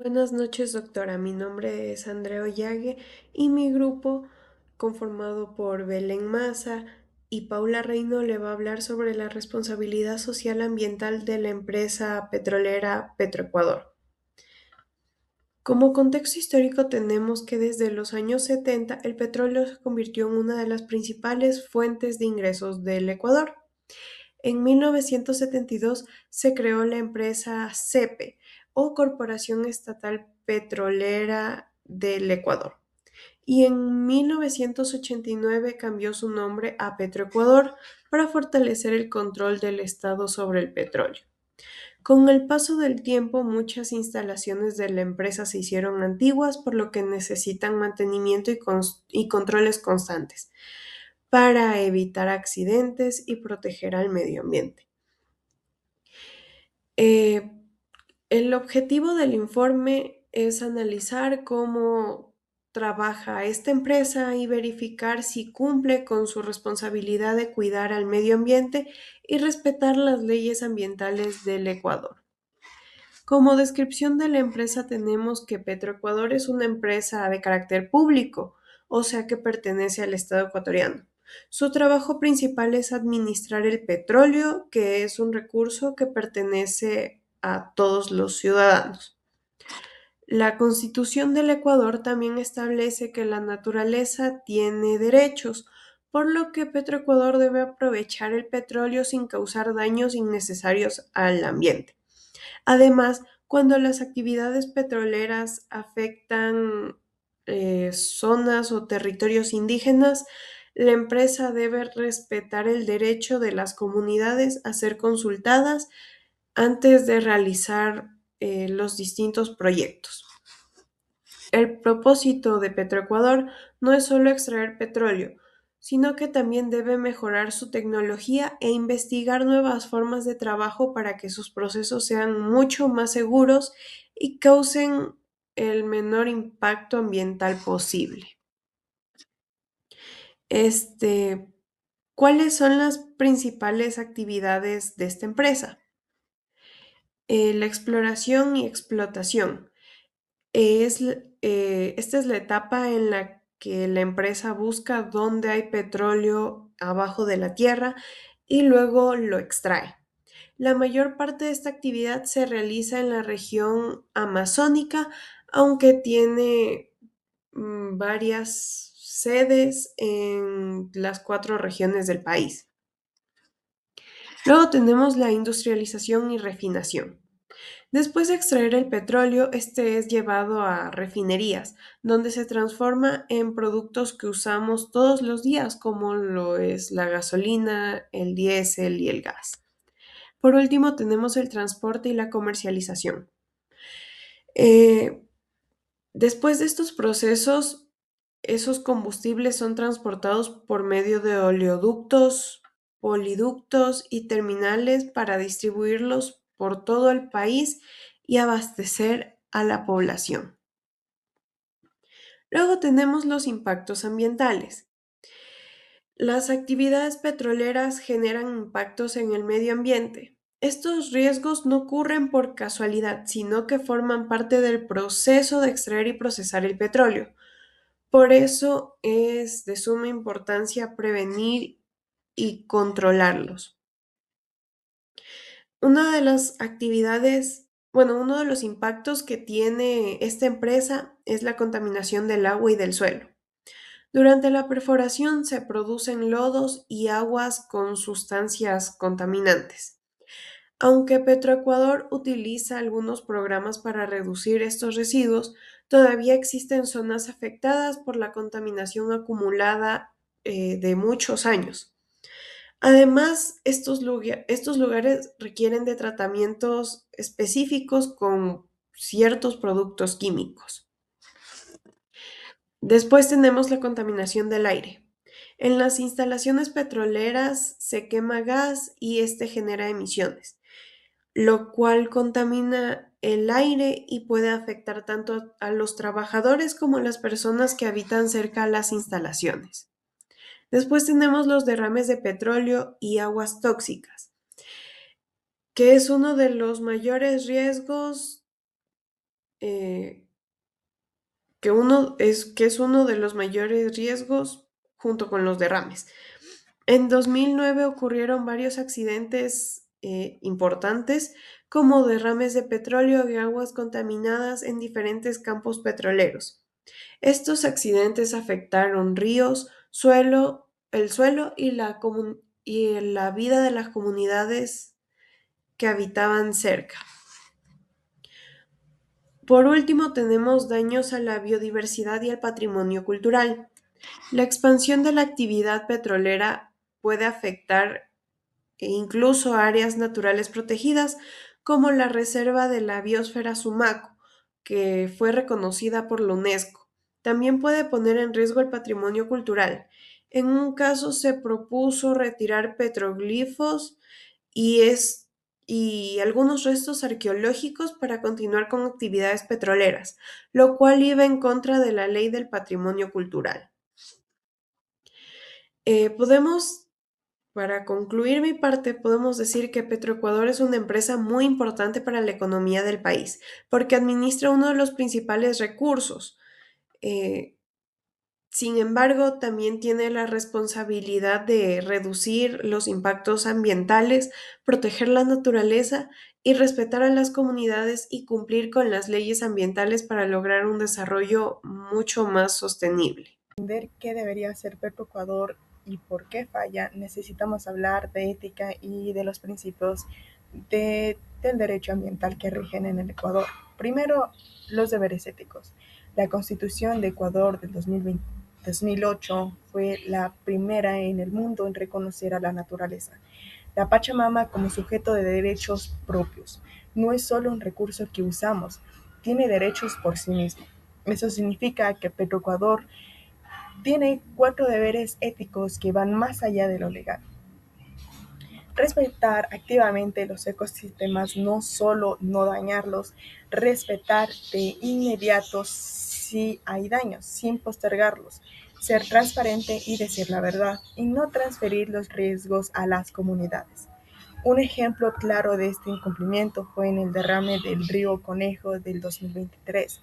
Buenas noches, doctora. Mi nombre es Andrea Ollague y mi grupo, conformado por Belén Maza y Paula Reino, le va a hablar sobre la responsabilidad social ambiental de la empresa petrolera Petroecuador. Como contexto histórico tenemos que desde los años 70 el petróleo se convirtió en una de las principales fuentes de ingresos del Ecuador. En 1972 se creó la empresa CEPE o Corporación Estatal Petrolera del Ecuador y en 1989 cambió su nombre a Petroecuador para fortalecer el control del Estado sobre el petróleo. Con el paso del tiempo, muchas instalaciones de la empresa se hicieron antiguas, por lo que necesitan mantenimiento y controles constantes para evitar accidentes y proteger al medio ambiente. Eh, el objetivo del informe es analizar cómo trabaja esta empresa y verificar si cumple con su responsabilidad de cuidar al medio ambiente y respetar las leyes ambientales del Ecuador. Como descripción de la empresa tenemos que Petroecuador es una empresa de carácter público, o sea que pertenece al Estado ecuatoriano. Su trabajo principal es administrar el petróleo, que es un recurso que pertenece a todos los ciudadanos. La Constitución del Ecuador también establece que la naturaleza tiene derechos, por lo que Petroecuador debe aprovechar el petróleo sin causar daños innecesarios al ambiente. Además, cuando las actividades petroleras afectan zonas o territorios indígenas, la empresa debe respetar el derecho de las comunidades a ser consultadas antes de realizar los distintos proyectos. El propósito de Petroecuador no es solo extraer petróleo, sino que también debe mejorar su tecnología e investigar nuevas formas de trabajo para que sus procesos sean mucho más seguros y causen el menor impacto ambiental posible. Este, ¿Cuáles son las principales actividades de esta empresa? La exploración y explotación. Esta es la etapa en la que la empresa busca dónde hay petróleo abajo de la tierra y luego lo extrae. La mayor parte de esta actividad se realiza en la región amazónica, aunque tiene varias sedes en las 4 regiones del país. Luego tenemos la industrialización y refinación. Después de extraer el petróleo, este es llevado a refinerías, donde se transforma en productos que usamos todos los días, como lo es la gasolina, el diésel y el gas. Por último, tenemos el transporte y la comercialización. Eh, Después de estos procesos, esos combustibles son transportados por medio de oleoductos, poliductos y terminales para distribuirlos por todo el país y abastecer a la población. Luego tenemos los impactos ambientales. Las actividades petroleras generan impactos en el medio ambiente. Estos riesgos no ocurren por casualidad, sino que forman parte del proceso de extraer y procesar el petróleo. Por eso es de suma importancia prevenir y controlarlos. Una de las actividades, bueno, uno de los impactos que tiene esta empresa es la contaminación del agua y del suelo. Durante la perforación se producen lodos y aguas con sustancias contaminantes. Aunque Petroecuador utiliza algunos programas para reducir estos residuos, todavía existen zonas afectadas por la contaminación acumulada de muchos años. Además, estos lugares requieren de tratamientos específicos con ciertos productos químicos. Después tenemos la contaminación del aire. En las instalaciones petroleras se quema gas y este genera emisiones, lo cual contamina el aire y puede afectar tanto a los trabajadores como a las personas que habitan cerca a las instalaciones. Después tenemos los derrames de petróleo y aguas tóxicas, que es uno de los mayores riesgos eh, que es uno de los mayores riesgos junto con los derrames. En 2009 ocurrieron varios accidentes importantes como derrames de petróleo y aguas contaminadas en diferentes campos petroleros. Estos accidentes afectaron ríos, el suelo y la vida de las comunidades que habitaban cerca. Por último, tenemos daños a la biodiversidad y al patrimonio cultural. La expansión de la actividad petrolera puede afectar incluso áreas naturales protegidas como la Reserva de la Biosfera Sumaco, que fue reconocida por la UNESCO. También puede poner en riesgo el patrimonio cultural. En un caso se propuso retirar petroglifos y, y algunos restos arqueológicos para continuar con actividades petroleras, lo cual iba en contra de la ley del patrimonio cultural. Podemos Para concluir mi parte, podemos decir que Petroecuador es una empresa muy importante para la economía del país, porque administra uno de los principales recursos. Eh, Sin embargo, también tiene la responsabilidad de reducir los impactos ambientales, proteger la naturaleza y respetar a las comunidades y cumplir con las leyes ambientales para lograr un desarrollo mucho más sostenible. Entender qué debería hacer Petroecuador y por qué falla, necesitamos hablar de ética y de los principios del derecho ambiental que rigen en el Ecuador. Primero, los deberes éticos. La Constitución de Ecuador del 2008 fue la primera en el mundo en reconocer a la naturaleza, la Pachamama como sujeto de derechos propios. No es solo un recurso que usamos, tiene derechos por sí mismo. Eso significa que Petroecuador tiene 4 deberes éticos que van más allá de lo legal. Respetar activamente los ecosistemas, no solo no dañarlos, respetar de inmediato si hay daños, sin postergarlos, ser transparente y decir la verdad, y no transferir los riesgos a las comunidades. Un ejemplo claro de este incumplimiento fue en el derrame del río Conejo del 2023.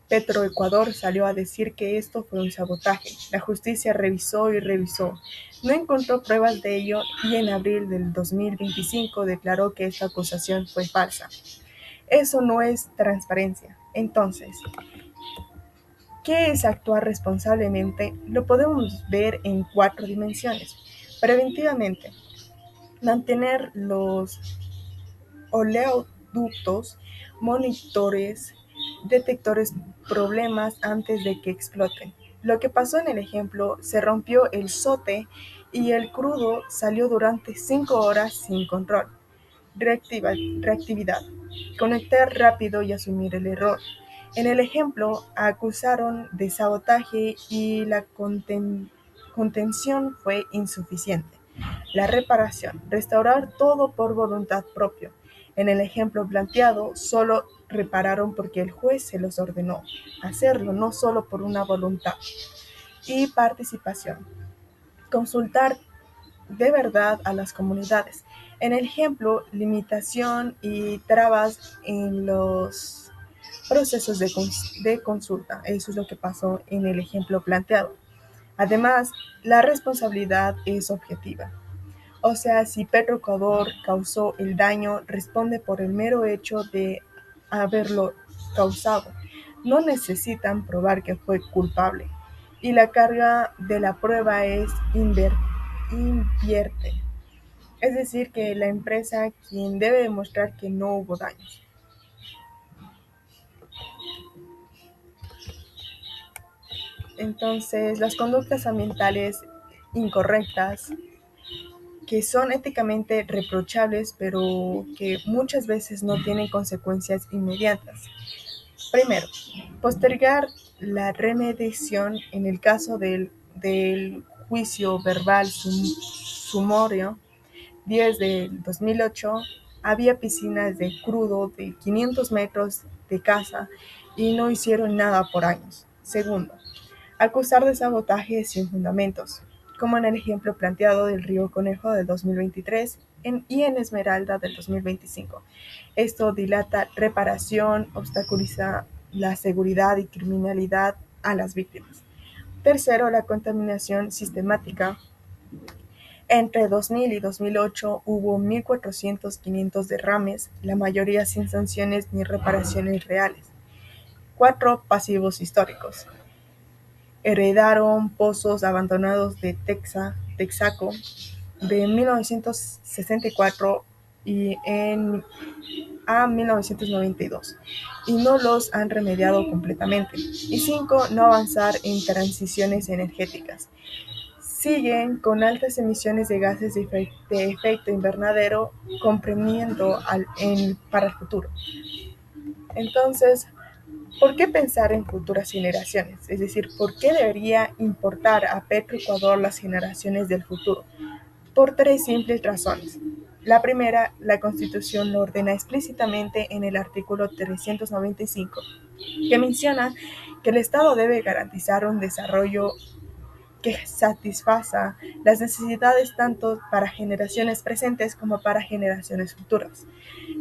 Petroecuador salió a decir que esto fue un sabotaje. La justicia revisó y revisó. No encontró pruebas de ello y en abril del 2025 declaró que esta acusación fue falsa. Eso no es transparencia. Entonces, ¿qué es actuar responsablemente? Lo podemos ver en 4 dimensiones. Preventivamente, mantener los oleoductos, monitores, detectores problemas antes de que exploten. Lo que pasó en el ejemplo, se rompió el sote y el crudo salió durante 5 horas sin control. Reactividad. Conectar rápido y asumir el error. En el ejemplo, acusaron de sabotaje y la contención fue insuficiente. La reparación. Restaurar todo por voluntad propia. En el ejemplo planteado, solo repararon porque el juez se los ordenó hacerlo, no solo por una voluntad. Y participación. Consultar de verdad a las comunidades. En el ejemplo, limitación y trabas en los procesos de consulta. Eso es lo que pasó en el ejemplo planteado. Además, la responsabilidad es objetiva. O sea, si Petroecuador causó el daño, responde por el mero hecho de haberlo causado. No necesitan probar que fue culpable. Y la carga de la prueba es invierte. Es decir, que la empresa quien debe demostrar que no hubo daños. Entonces, las conductas ambientales incorrectas que son éticamente reprochables, pero que muchas veces no tienen consecuencias inmediatas. Primero, postergar la remediación en el caso del juicio verbal sumario 10 del 2008, había piscinas de crudo de 500 metros de casa y no hicieron nada por años. Segundo, acusar de sabotaje sin fundamentos, como en el ejemplo planteado del río Conejo de 2023. y en Esmeralda del 2025. Esto dilata reparación, obstaculiza la seguridad y criminalidad a las víctimas. Tercero, la contaminación sistemática. Entre 2000 y 2008 hubo 1.400-500 derrames, la mayoría sin sanciones ni reparaciones reales. Cuatro, pasivos históricos. Heredaron pozos abandonados de Texaco de 1964 a 1992 y no los han remediado completamente. Y cinco, no avanzar en transiciones energéticas. Siguen con altas emisiones de gases de efecto invernadero, comprimiendo para el futuro. Entonces, ¿por qué pensar en futuras generaciones? Es decir, ¿por qué debería importar a Petroecuador las generaciones del futuro? Por tres simples razones. La primera, la Constitución lo ordena explícitamente en el artículo 395, que menciona que el Estado debe garantizar un desarrollo que satisfaza las necesidades tanto para generaciones presentes como para generaciones futuras.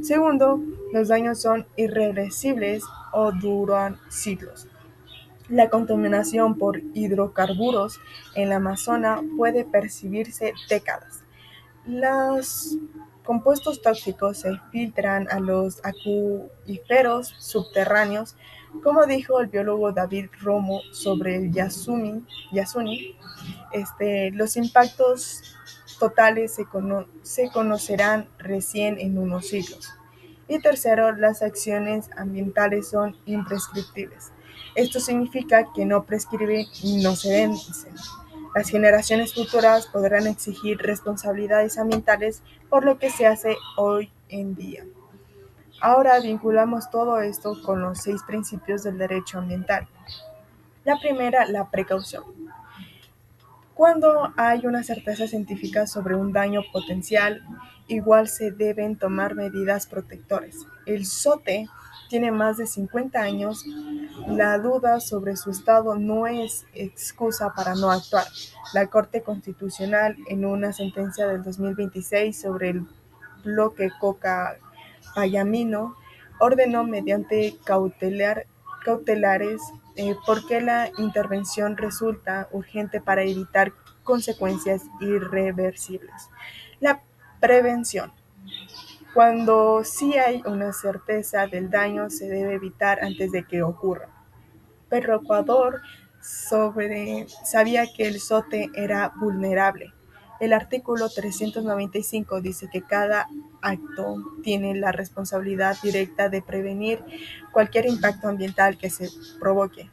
Segundo, los daños son irreversibles o duran siglos. La contaminación por hidrocarburos en la Amazona puede percibirse décadas. Los compuestos tóxicos se filtran a los acuíferos subterráneos, como dijo el biólogo David Romo sobre el Yasuni. Los impactos totales se conocerán recién en unos siglos. Y tercero, las acciones ambientales son imprescriptibles. Esto significa que no prescriben y no se vencen. Las generaciones futuras podrán exigir responsabilidades ambientales por lo que se hace hoy en día. Ahora vinculamos todo esto con los 6 principios del derecho ambiental. La primera, la precaución. Cuando hay una certeza científica sobre un daño potencial, igual se deben tomar medidas protectoras. El SOTE tiene más de 50 años. La duda sobre su estado no es excusa para no actuar. La Corte Constitucional, en una sentencia del 2026 sobre el bloque Coca-Payamino, ordenó mediante cautelares porque la intervención resulta urgente para evitar consecuencias irreversibles. La prevención. Cuando sí hay una certeza del daño, se debe evitar antes de que ocurra. Pero Ecuador sabía que el SOTE era vulnerable. El artículo 395 dice que cada acto tiene la responsabilidad directa de prevenir cualquier impacto ambiental que se provoque.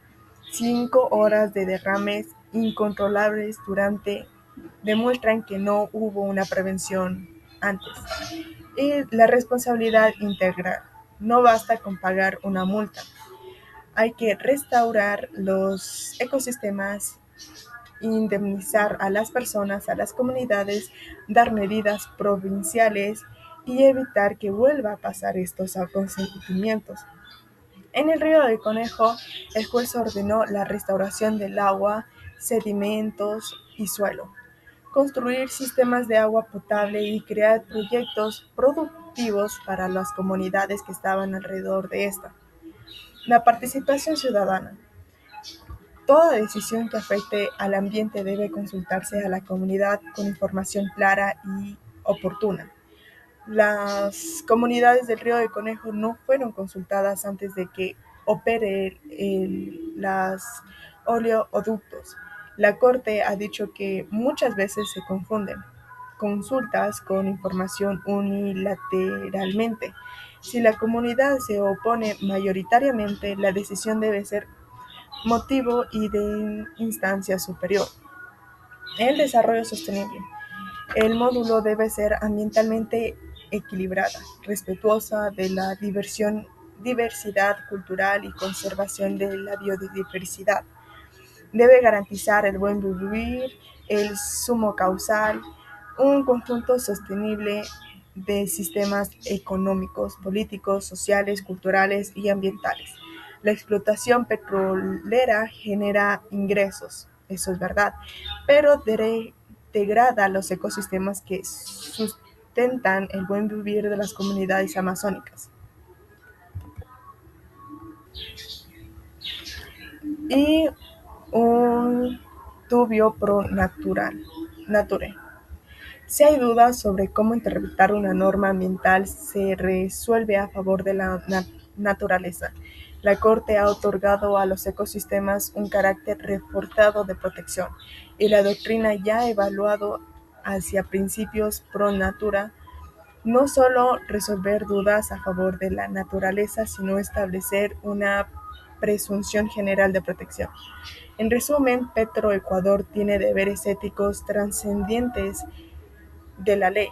5 horas de derrames incontrolables demuestran que no hubo una prevención antes. Y la responsabilidad integral. No basta con pagar una multa. Hay que restaurar los ecosistemas, indemnizar a las personas, a las comunidades, dar medidas provinciales y evitar que vuelva a pasar estos acontecimientos. En el Río de Conejo, el juez ordenó la restauración del agua, sedimentos y suelo, construir sistemas de agua potable y crear proyectos productivos para las comunidades que estaban alrededor de esta. La participación ciudadana. Toda decisión que afecte al ambiente debe consultarse a la comunidad con información clara y oportuna. Las comunidades del Río de Conejo no fueron consultadas antes de que opere las oleoductos. La Corte ha dicho que muchas veces se confunden consultas con información unilateralmente. Si la comunidad se opone mayoritariamente, la decisión debe ser motivo y de instancia superior. El desarrollo sostenible. El módulo debe ser ambientalmente equilibrada, respetuosa de la diversidad cultural y conservación de la biodiversidad. Debe garantizar el buen vivir, el sumo causal, un conjunto sostenible de sistemas económicos, políticos, sociales, culturales y ambientales. La explotación petrolera genera ingresos, eso es verdad, pero degrada los ecosistemas que sustentan el buen vivir de las comunidades amazónicas. Y un dubio pro nature. Si hay dudas sobre cómo interpretar una norma ambiental, se resuelve a favor de la naturaleza. La Corte ha otorgado a los ecosistemas un carácter reforzado de protección, y la doctrina ya ha evaluado hacia principios pro natura, no solo resolver dudas a favor de la naturaleza, sino establecer una presunción general de protección. En resumen, Petroecuador tiene deberes éticos trascendentes de la ley,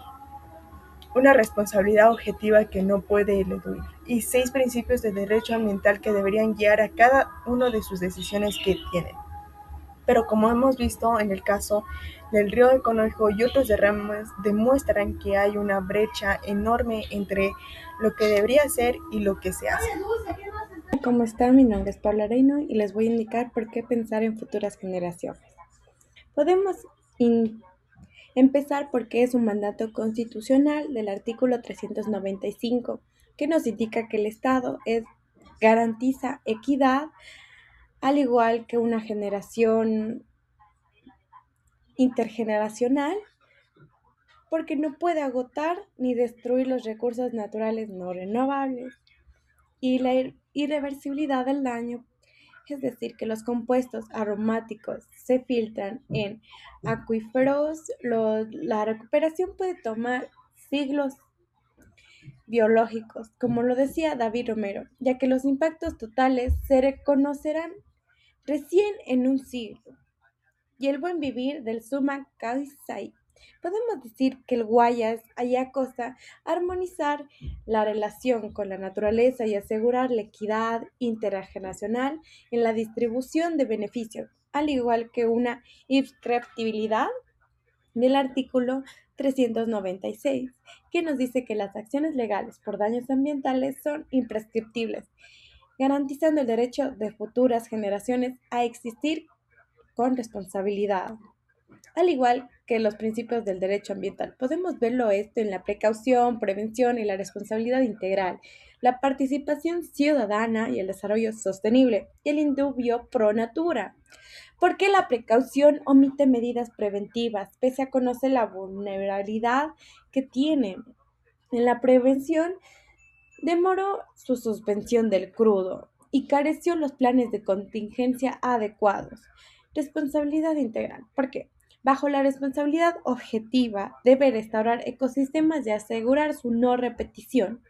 una responsabilidad objetiva que no puede eludir, y 6 principios de derecho ambiental que deberían guiar a cada una de sus decisiones que tienen. Pero como hemos visto en el caso del río de Conejo y otros derrames, demuestran que hay una brecha enorme entre lo que debería ser y lo que se hace. ¿Cómo están? Mi nombre es Paula Reino y les voy a indicar por qué pensar en futuras generaciones. Podemos empezar porque es un mandato constitucional del artículo 395 que nos indica que el Estado garantiza equidad, al igual que una generación intergeneracional, porque no puede agotar ni destruir los recursos naturales no renovables, y la irreversibilidad del daño, es decir, que los compuestos aromáticos se filtran en acuíferos. La recuperación puede tomar siglos biológicos, como lo decía David Romero, ya que los impactos totales se reconocerán recién en un siglo. Y el buen vivir del Suma Kaisai. Podemos decir que el Guayas acosta a armonizar la relación con la naturaleza y asegurar la equidad intergeneracional en la distribución de beneficios, al igual que una inscriptibilidad del artículo 396, que nos dice que las acciones legales por daños ambientales son imprescriptibles, garantizando el derecho de futuras generaciones a existir con responsabilidad, al igual que los principios del derecho ambiental. Podemos verlo esto en la precaución, prevención y la responsabilidad integral, la participación ciudadana y el desarrollo sostenible, y el indubio pro natura. ¿Por qué la precaución omite medidas preventivas, pese a conocer la vulnerabilidad que tienen? En la prevención, demoró su suspensión del crudo y careció los planes de contingencia adecuados. Responsabilidad integral. ¿Por qué? Bajo la responsabilidad objetiva debe restaurar ecosistemas y asegurar su no repetición.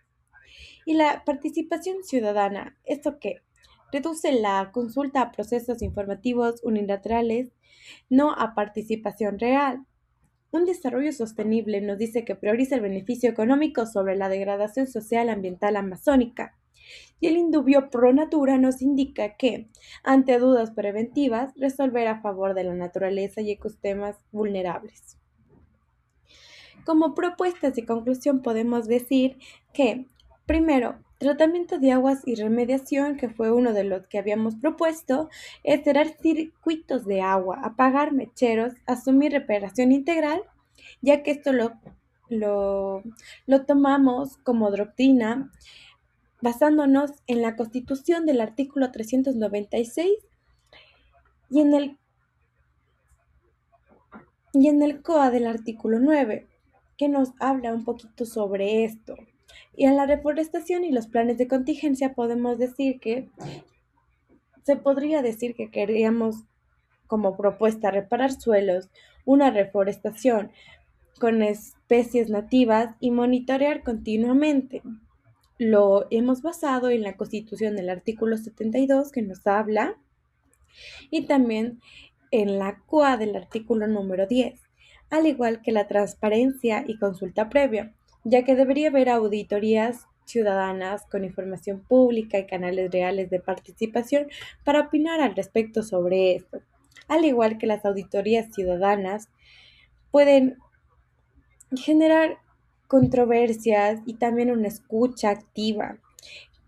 Y la participación ciudadana, ¿esto qué? Reduce la consulta a procesos informativos unilaterales, no a participación real. Un desarrollo sostenible nos dice que prioriza el beneficio económico sobre la degradación social ambiental amazónica. Y el indubio pro natura nos indica que, ante dudas preventivas, resolver a favor de la naturaleza y ecosistemas vulnerables. Como propuestas de conclusión podemos decir que, primero, tratamiento de aguas y remediación, que fue uno de los que habíamos propuesto, es cerrar circuitos de agua, apagar mecheros, asumir reparación integral, ya que esto lo tomamos como doctrina basándonos en la Constitución del artículo 396 y en el, y en el COA del artículo 9, que nos habla un poquito sobre esto. Y en la reforestación y los planes de contingencia podemos decir que se podría decir que queríamos como propuesta reparar suelos, una reforestación con especies nativas y monitorear continuamente. Lo hemos basado en la Constitución del artículo 72 que nos habla y también en la COA del artículo número 10, al igual que la transparencia y consulta previa, ya que debería haber auditorías ciudadanas con información pública y canales reales de participación para opinar al respecto sobre esto. Al igual que las auditorías ciudadanas pueden generar controversias y también una escucha activa.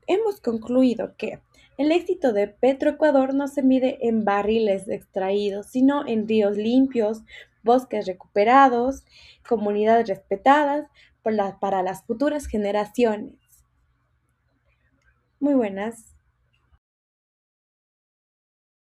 Hemos concluido que el éxito de Petroecuador no se mide en barriles extraídos, sino en ríos limpios, bosques recuperados, comunidades respetadas, para las futuras generaciones. Muy buenas.